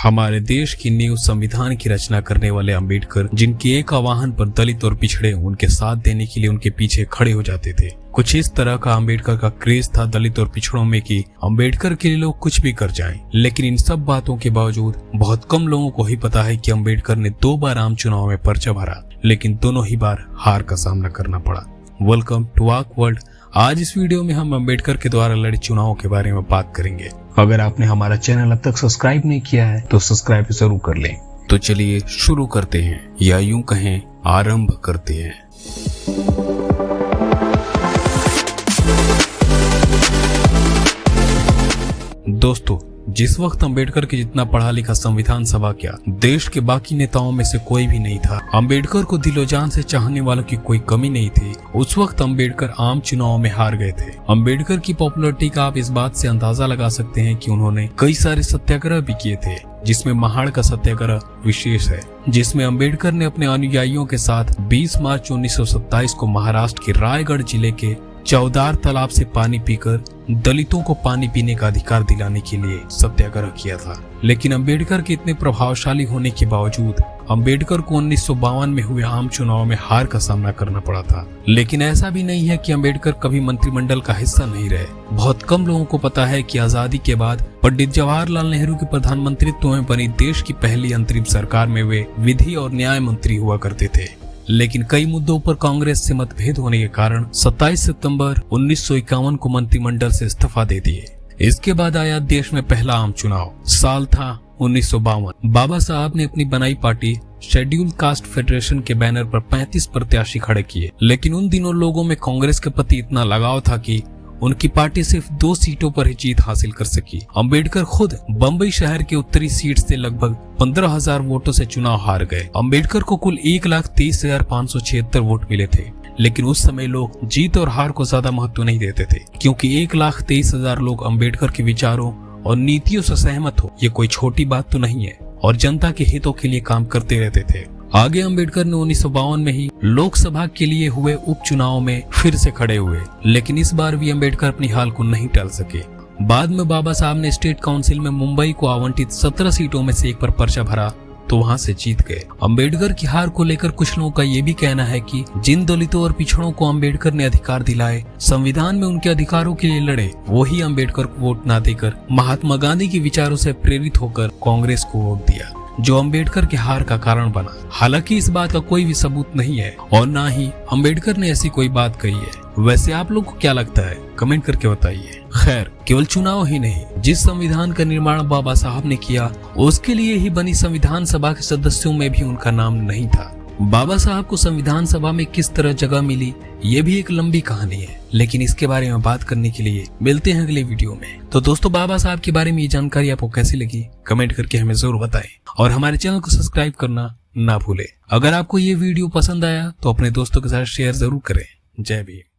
हमारे देश की नींव संविधान की रचना करने वाले अंबेडकर, जिनके एक आह्वान पर दलित और पिछड़े उनके साथ देने के लिए उनके पीछे खड़े हो जाते थे। कुछ इस तरह का अंबेडकर का क्रेज था दलित और पिछड़ों में कि अंबेडकर के लिए लोग कुछ भी कर जाएं। लेकिन इन सब बातों के बावजूद बहुत कम लोगों को ही पता है कि अंबेडकर ने 2 बार आम चुनाव में पर्चा भरा, लेकिन दोनों ही बार हार का सामना करना पड़ा। Welcome to walk world. आज इस वीडियो में हम अंबेडकर के द्वारा लड़े चुनावों के बारे में बात करेंगे। अगर आपने हमारा चैनल अब तक सब्सक्राइब नहीं किया है तो सब्सक्राइब जरूर कर लें। तो चलिए शुरू करते हैं, या यूं कहें आरंभ करते हैं। दोस्तों, जिस वक्त अंबेडकर के जितना पढ़ा लिखा संविधान सभा क्या देश के बाकी नेताओं में से कोई भी नहीं था। अंबेडकर को दिलोजान से चाहने वालों की कोई कमी नहीं थी। उस वक्त अंबेडकर आम चुनाव में हार गए थे। अंबेडकर की पॉपुलैरिटी का आप इस बात से अंदाजा लगा सकते हैं कि उन्होंने कई सारे सत्याग्रह भी किए थे, जिसमें महाड़ का सत्याग्रह विशेष है, जिसमें अंबेडकर ने अपने अनुयायियों के साथ 20 मार्च 1927 को महाराष्ट्र के रायगढ़ जिले के चौदार तालाब से पानी पीकर दलितों को पानी पीने का अधिकार दिलाने के लिए सत्याग्रह किया था। लेकिन अंबेडकर के इतने प्रभावशाली होने के बावजूद अंबेडकर को 1952 में हुए आम चुनाव में हार का सामना करना पड़ा था। लेकिन ऐसा भी नहीं है कि अंबेडकर कभी मंत्रिमंडल का हिस्सा नहीं रहे। बहुत कम लोगों को पता है कि आजादी के बाद पंडित जवाहरलाल नेहरू के प्रधानमंत्रित्व में बनी देश की पहली अंतरिम सरकार में वे विधि और न्याय मंत्री हुआ करते थे। लेकिन कई मुद्दों पर कांग्रेस से मतभेद होने के कारण 27 सितंबर 1951 को मंत्रिमंडल से इस्तीफा दे दिए। इसके बाद आया देश में पहला आम चुनाव। साल था 1952। बाबा साहब ने अपनी बनाई पार्टी शेड्यूल कास्ट फेडरेशन के बैनर पर 35 प्रत्याशी खड़े किए। लेकिन उन दिनों लोगों में कांग्रेस के प्रति इतना लगाव था कि उनकी पार्टी सिर्फ 2 सीटों पर ही जीत हासिल कर सकी। अंबेडकर खुद बंबई शहर के उत्तरी सीट से लगभग 15,000 वोटों से चुनाव हार गए। अंबेडकर को कुल 1,23,576 वोट मिले थे। लेकिन उस समय लोग जीत और हार को ज्यादा महत्व नहीं देते थे, क्योंकि 1,23,000 लोग अंबेडकर के विचारों और नीतियों से सहमत हो, ये कोई छोटी बात तो नहीं है, और जनता के हितों के लिए काम करते रहते थे। आगे अंबेडकर ने 1952 में ही लोकसभा के लिए हुए उपचुनाव में फिर से खड़े हुए, लेकिन इस बार भी अंबेडकर अपनी हाल को नहीं टाल सके। बाद में बाबा साहब ने स्टेट काउंसिल में मुंबई को आवंटित 17 सीटों में से एक पर पर्चा भरा तो वहां से जीत गए। अंबेडकर की हार को लेकर कुछ लोगों का ये भी कहना है कि जिन दलितों और पिछड़ों को अंबेडकर ने अधिकार दिलाए, संविधान में उनके अधिकारों के लिए लड़े, वही अंबेडकर को वोट ना देकर महात्मा गांधी के विचारों से प्रेरित होकर कांग्रेस को वोट दिया, जो अंबेडकर के हार का कारण बना। हालांकि इस बात का कोई भी सबूत नहीं है और ना ही अंबेडकर ने ऐसी कोई बात कही है। वैसे आप लोग को क्या लगता है, कमेंट करके बताइए। खैर, केवल चुनाव ही नहीं, जिस संविधान का निर्माण बाबा साहब ने किया उसके लिए ही बनी संविधान सभा के सदस्यों में भी उनका नाम नहीं था। बाबा साहब को संविधान सभा में किस तरह जगह मिली, ये भी एक लंबी कहानी है, लेकिन इसके बारे में बात करने के लिए मिलते हैं अगले वीडियो में। तो दोस्तों, बाबा साहब के बारे में ये जानकारी आपको कैसी लगी, कमेंट करके हमें जरूर बताएं और हमारे चैनल को सब्सक्राइब करना ना भूलें। अगर आपको ये वीडियो पसंद आया तो अपने दोस्तों के साथ शेयर जरूर करें। जय भीम।